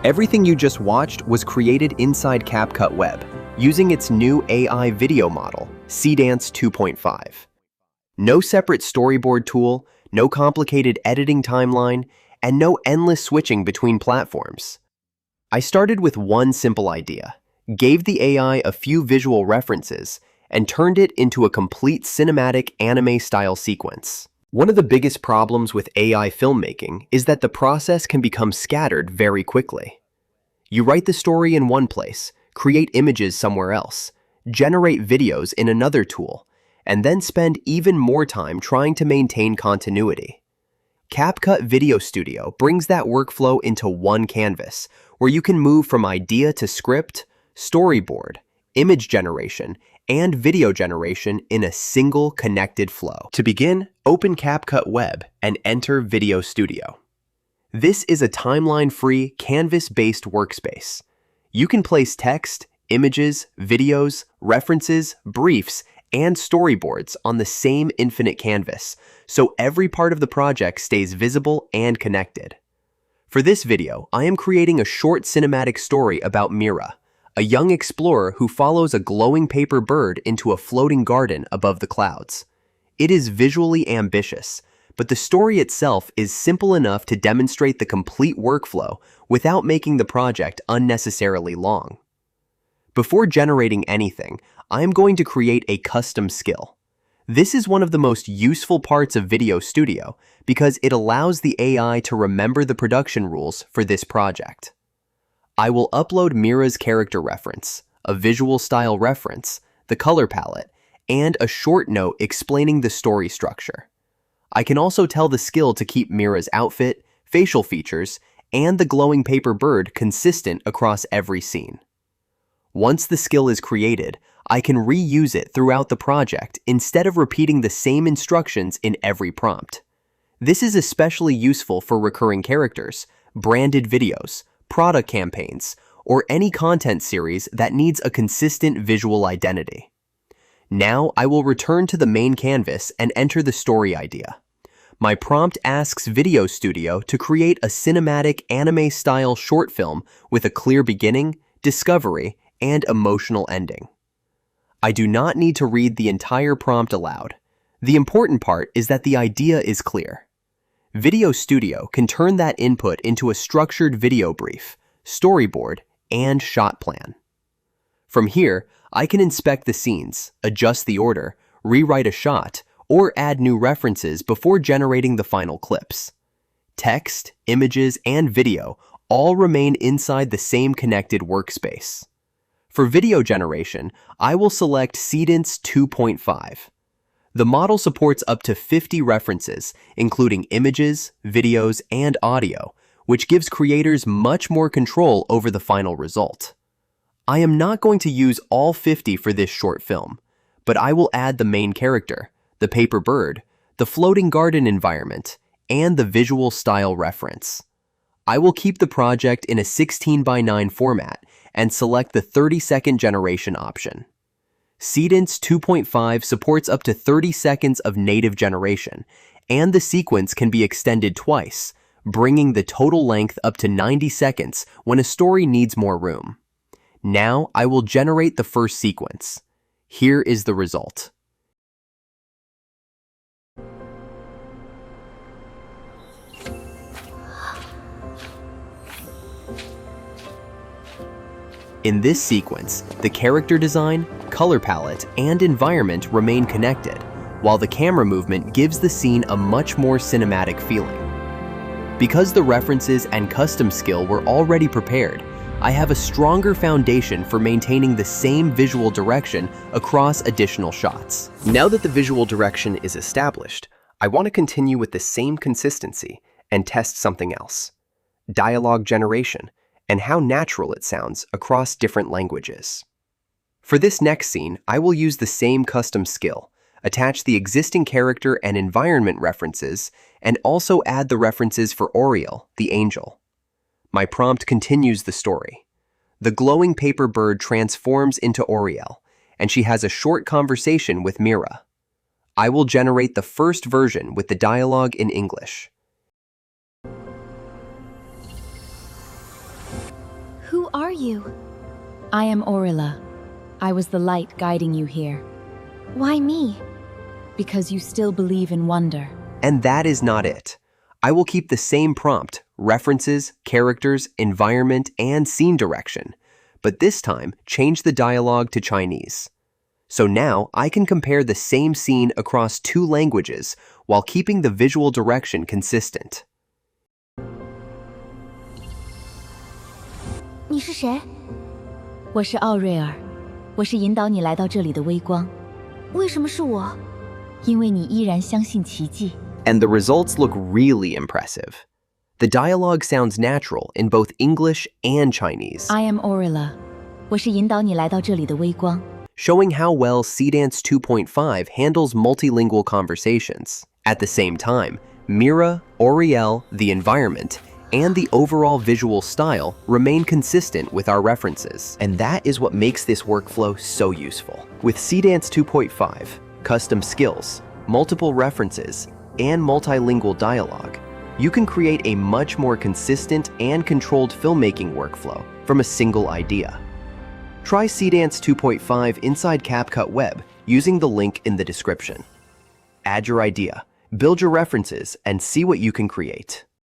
Everything you just watched was created inside CapCut Web, using its new AI video model, Seedance 2.5. No separate storyboard tool, no complicated editing timeline, and no endless switching between platforms. I started with one simple idea, gave the AI a few visual references, and turned it into a complete cinematic anime-style sequence. One of the biggest problems with AI filmmaking is that the process can become scattered very quickly. You write the story in one place, create images somewhere else, generate videos in another tool, and then spend even more time trying to maintain continuity. CapCut Video Studio brings that workflow into one canvas, where you can move from idea to script, storyboard, image generation, and video generation in a single connected flow. To begin, open CapCut Web and enter Video Studio. This is a timeline-free, canvas-based workspace. You can place text, images, videos, references, briefs, and storyboards on the same infinite canvas, so every part of the project stays visible and connected. For this video, I am creating a short cinematic story about Mira, a young explorer who follows a glowing paper bird into a floating garden above the clouds. It is visually ambitious, but the story itself is simple enough to demonstrate the complete workflow without making the project unnecessarily long. Before generating anything, I am going to create a custom skill. This is one of the most useful parts of Video Studio because it allows the AI to remember the production rules for this project. I will upload Mira's character reference, a visual style reference, the color palette, and a short note explaining the story structure. I can also tell the skill to keep Mira's outfit, facial features, and the glowing paper bird consistent across every scene. Once the skill is created, I can reuse it throughout the project instead of repeating the same instructions in every prompt. This is especially useful for recurring characters, branded videos, product campaigns, or any content series that needs a consistent visual identity. Now I will return to the main canvas and enter the story idea. My prompt asks Video Studio to create a cinematic anime-style short film with a clear beginning, discovery, and emotional ending. I do not need to read the entire prompt aloud. The important part is that the idea is clear. Video Studio can turn that input into a structured video brief, storyboard, and shot plan. From here, I can inspect the scenes, adjust the order, rewrite a shot, or add new references before generating the final clips. Text, images, and video all remain inside the same connected workspace. For video generation, I will select Seedance 2.5. The model supports up to 50 references, including images, videos, and audio, which gives creators much more control over the final result. I am not going to use all 50 for this short film, but I will add the main character, the paper bird, the floating garden environment, and the visual style reference. I will keep the project in a 16:9 format and select the 30-second generation option. Seedance 2.5 supports up to 30 seconds of native generation, and the sequence can be extended twice, bringing the total length up to 90 seconds when a story needs more room. Now I will generate the first sequence. Here is the result. In this sequence, the character design, color palette, and environment remain connected, while the camera movement gives the scene a much more cinematic feeling. Because the references and custom skill were already prepared, I have a stronger foundation for maintaining the same visual direction across additional shots. Now that the visual direction is established, I want to continue with the same consistency and test something else: dialogue generation, and how natural it sounds across different languages. For this next scene, I will use the same custom skill, attach the existing character and environment references, and also add the references for Oriel, the angel. My prompt continues the story. The glowing paper bird transforms into Oriel, and she has a short conversation with Mira. I will generate the first version with the dialogue in English. Who are you? I am Orilla. I was the light guiding you here. Why me? Because you still believe in wonder. And that is not it. I will keep the same prompt, references, characters, environment, and scene direction, but this time change the dialogue to Chinese. So now I can compare the same scene across 2 languages while keeping the visual direction consistent. 你是谁？我是奥瑞尔，我是引导你来到这里的微光。为什么是我？因为你依然相信奇迹。And the results look really impressive. The dialogue sounds natural in both English and Chinese. I am Orilla. 我是引导你来到这里的微光。Showing how well Seedance 2.5 handles multilingual conversations. At the same time, Mira, Oriel, the environment, and the overall visual style remain consistent with our references. And that is what makes this workflow so useful. With Seedance 2.5, custom skills, multiple references, and multilingual dialogue, you can create a much more consistent and controlled filmmaking workflow from a single idea. Try Seedance 2.5 inside CapCut Web using the link in the description. Add your idea, build your references, and see what you can create.